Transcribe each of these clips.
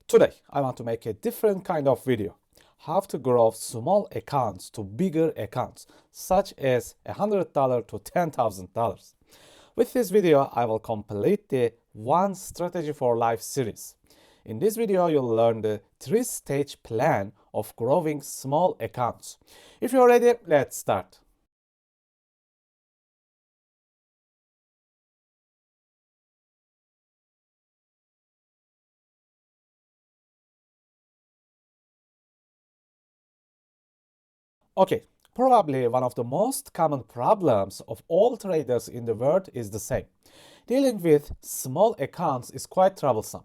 Today, I want to make a different kind of video. How to grow small accounts to bigger accounts, such as $100 to $10,000. With this video, I will complete the One Strategy for Life series. In this video, you'll learn the 3-stage plan of growing small accounts. If you're ready, let's start. Okay, probably one of the most common problems of all traders in the world is the same. Dealing with small accounts is quite troublesome.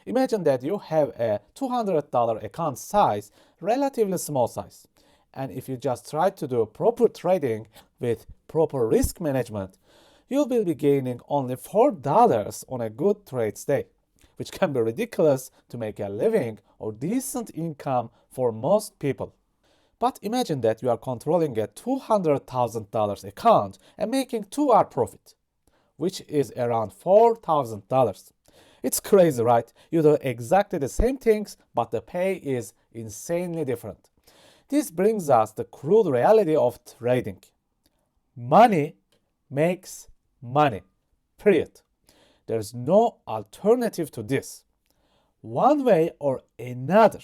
Imagine that you have a $200 account size, relatively small size. And if you just try to do proper trading with proper risk management, you will be gaining only $4 on a good trade day, which can be ridiculous to make a living or decent income for most people. But imagine that you are controlling a $200,000 account and making 2R profit, which is around $4,000. It's crazy, right? You do exactly the same things, but the pay is insanely different. This brings us the crude reality of trading. Money makes money, period. There's no alternative to this. One way or another,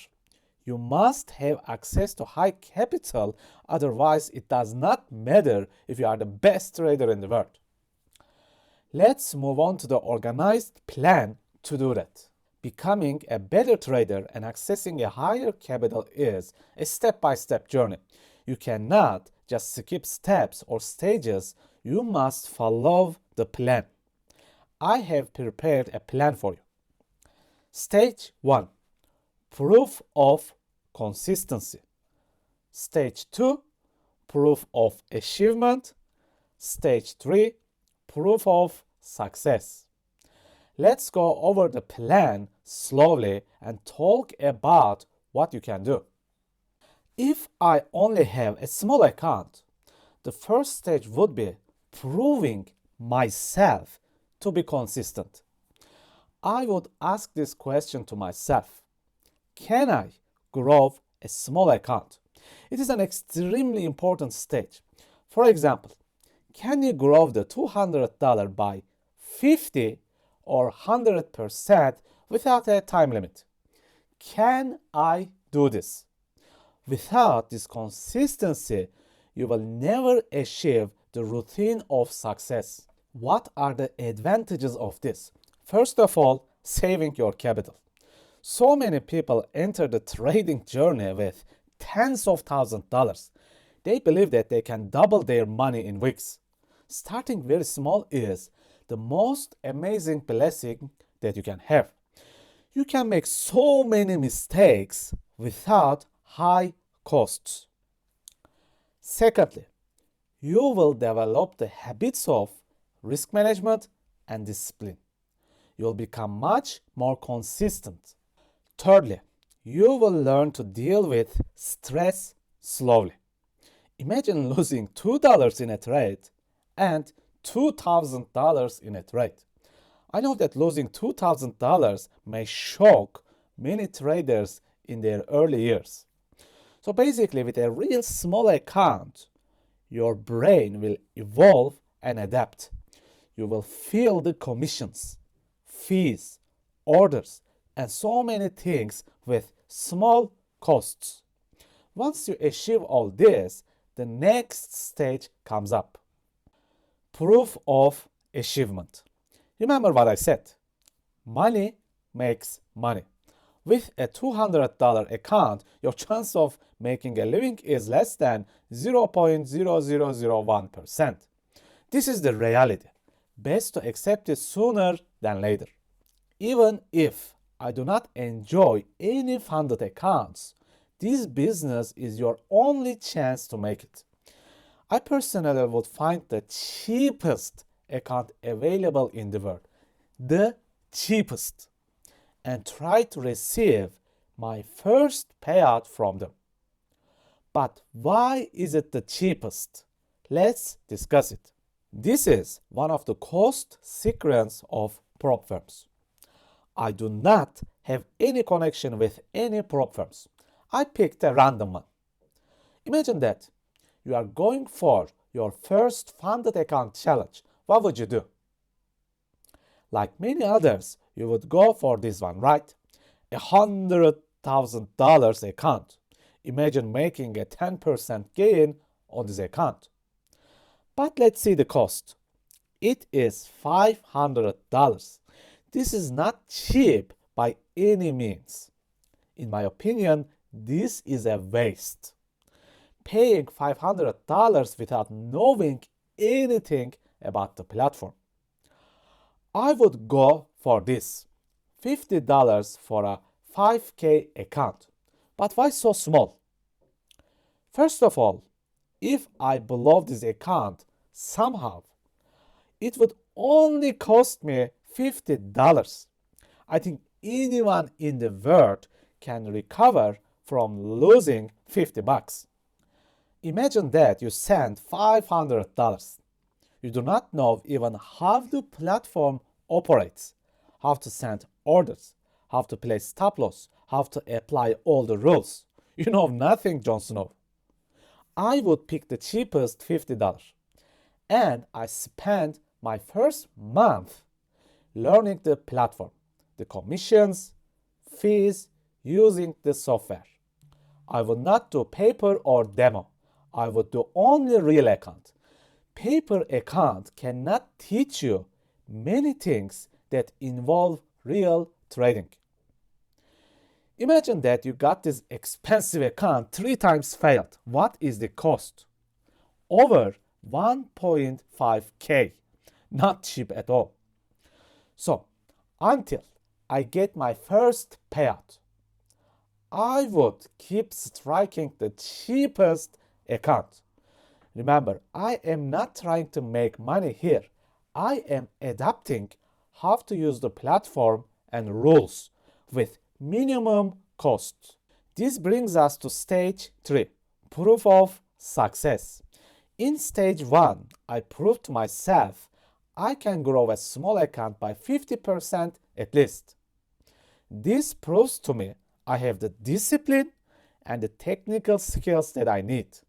you must have access to high capital, otherwise it does not matter if you are the best trader in the world. Let's move on to the organized plan to do that. Becoming a better trader and accessing a higher capital is a step-by-step journey. You cannot just skip steps or stages, you must follow the plan. I have prepared a plan for you. Stage 1. Proof of consistency. Stage 2, proof of achievement. Stage 3, proof of success. Let's go over the plan slowly and talk about what you can do. If I only have a small account, the first stage would be proving myself to be consistent. I would ask this question to myself. Can I grow a small account? It is an extremely important stage. For example, can you grow the $200 by 50 or 100% without a time limit? Can I do this? Without this consistency, you will never achieve the routine of success. What are the advantages of this? First of all, saving your capital. So many people enter the trading journey with tens of thousands of dollars. They believe that they can double their money in weeks. Starting very small is the most amazing blessing that you can have. You can make so many mistakes without high costs. Secondly, you will develop the habits of risk management and discipline. You will become much more consistent. Thirdly, you will learn to deal with stress slowly. Imagine losing $2 in a trade and $2,000 in a trade. I know that losing $2,000 may shock many traders in their early years. So basically, with a real small account, your brain will evolve and adapt. You will feel the commissions, fees, orders, and so many things with small costs. Once you achieve all this, the next stage comes up. Proof of achievement. Remember what I said. Money makes money. With a $200 account, your chance of making a living is less than 0.0001%. This is the reality. Best to accept it sooner than later. Even if I do not enjoy any funded accounts, this business is your only chance to make it. I personally would find the cheapest account available in the world, the cheapest, and try to receive my first payout from them. But why is it the cheapest? Let's discuss it. This is one of the cost secrets of prop firms. I do not have any connection with any prop firms. I picked a random one. Imagine that you are going for your first funded account challenge. What would you do? Like many others, you would go for this one, right? $100,000 account. Imagine making a 10% gain on this account. But let's see the cost. It is $500. This is not cheap by any means. In my opinion, this is a waste. Paying $500 without knowing anything about the platform. I would go for this. $50 for a 5K account. But why so small? First of all, if I blow this account somehow, it would only cost me $50. I think anyone in the world can recover from losing $50. Imagine that you send $500. You do not know even how the platform operates, how to send orders, how to place stop loss, how to apply all the rules. You know nothing, Jon Snow. I would pick the cheapest $50. And I spent my first month learning the platform, the commissions, fees, using the software. I would not do paper or demo. I would do only real account. Paper account cannot teach you many things that involve real trading. Imagine that you got this expensive account 3 times failed. What is the cost? Over 1.5K. Not cheap at all. So, until I get my first payout, I would keep striking the cheapest account. Remember, I am not trying to make money here. I am adapting how to use the platform and rules with minimum cost. This brings us to stage 3, proof of success. In stage 1, I proved to myself I can grow a small account by 50% at least. This proves to me I have the discipline and the technical skills that I need.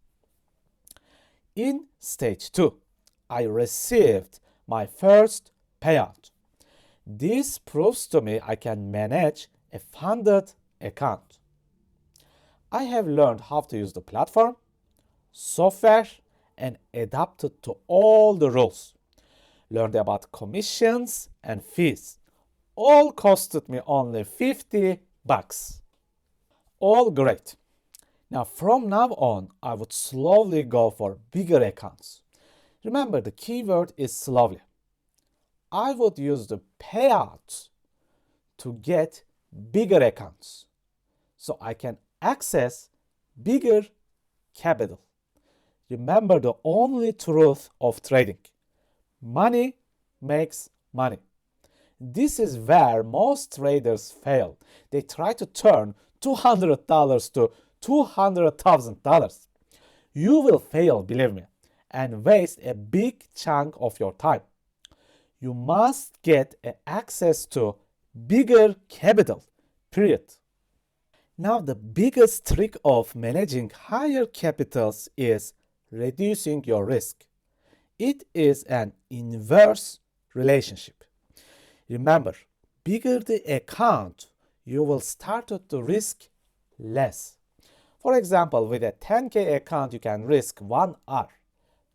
In stage 2, I received my first payout. This proves to me I can manage a funded account. I have learned how to use the platform, software, and adapted to all the rules. Learned about commissions and fees. All costed me only $50. All great. Now from now on, I would slowly go for bigger accounts. Remember, the keyword is slowly. I would use the payouts to get bigger accounts so I can access bigger capital. Remember the only truth of trading. Money makes money. This is where most traders fail. They try to turn $200 to $200,000. You will fail, believe me, and waste a big chunk of your time. You must get access to bigger capital, period. Now, the biggest trick of managing higher capitals is reducing your risk. It is an inverse relationship. Remember, bigger the account, you will start to risk less. For example, with a 10K account, you can risk 1 R.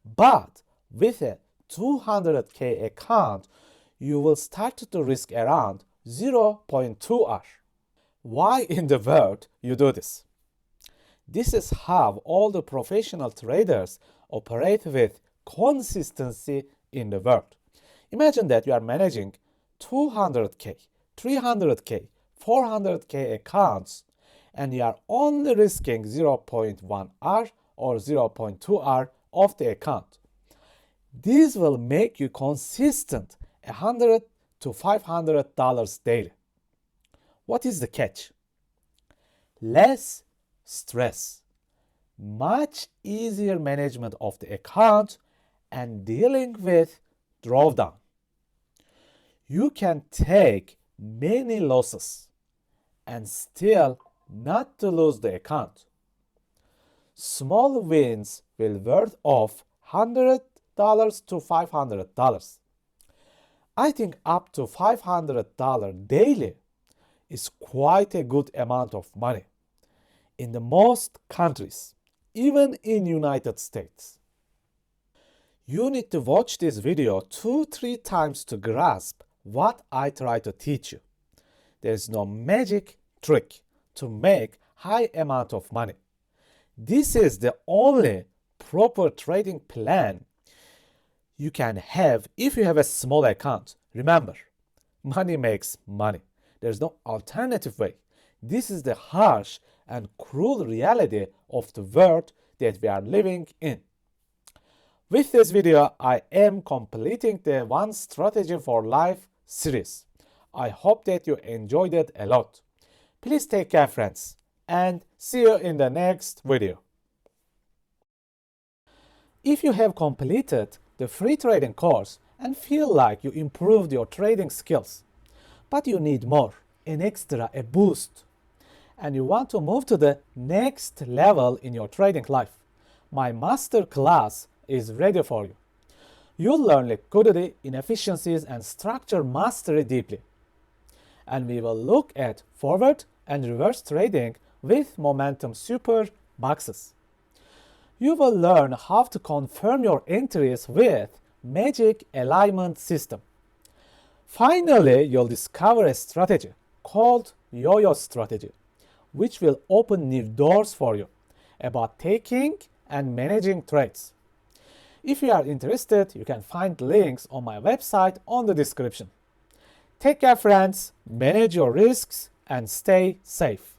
But with a 200K account, you will start to risk around 0.2 R. Why in the world you do this? This is how all the professional traders operate with consistency in the world. Imagine that you are managing 200K, 300K, 400K accounts, and you are only risking 0.1 R or 0.2 R of the account. This will make you consistent $100 to $500 daily. What is the catch? Less stress, much easier management of the account, and dealing with drawdown. You can take many losses and still not to lose the account. Small wins will worth of $100 to $500. I think up to $500 daily is quite a good amount of money in the most countries, even in United States. You need to watch this video 2-3 times to grasp what I try to teach you. There is no magic trick to make high amount of money. This is the only proper trading plan you can have if you have a small account. Remember, money makes money. There's no alternative way. This is the harsh and cruel reality of the world that we are living in. With this video, I am completing the One Strategy for Life series. I hope that you enjoyed it a lot. Please take care, friends, and see you in the next video. If you have completed the free trading course and feel like you improved your trading skills, but you need more, an extra, a boost, and you want to move to the next level in your trading life, my masterclass is ready for you. You'll learn liquidity, inefficiencies, and structure mastery deeply. And we will look at forward and reverse trading with momentum super boxes. You will learn how to confirm your entries with magic alignment system. Finally, you'll discover a strategy called YOYO strategy, which will open new doors for you about taking and managing trades. If you are interested, you can find links on my website on the description. Take care, friends, manage your risks, and stay safe.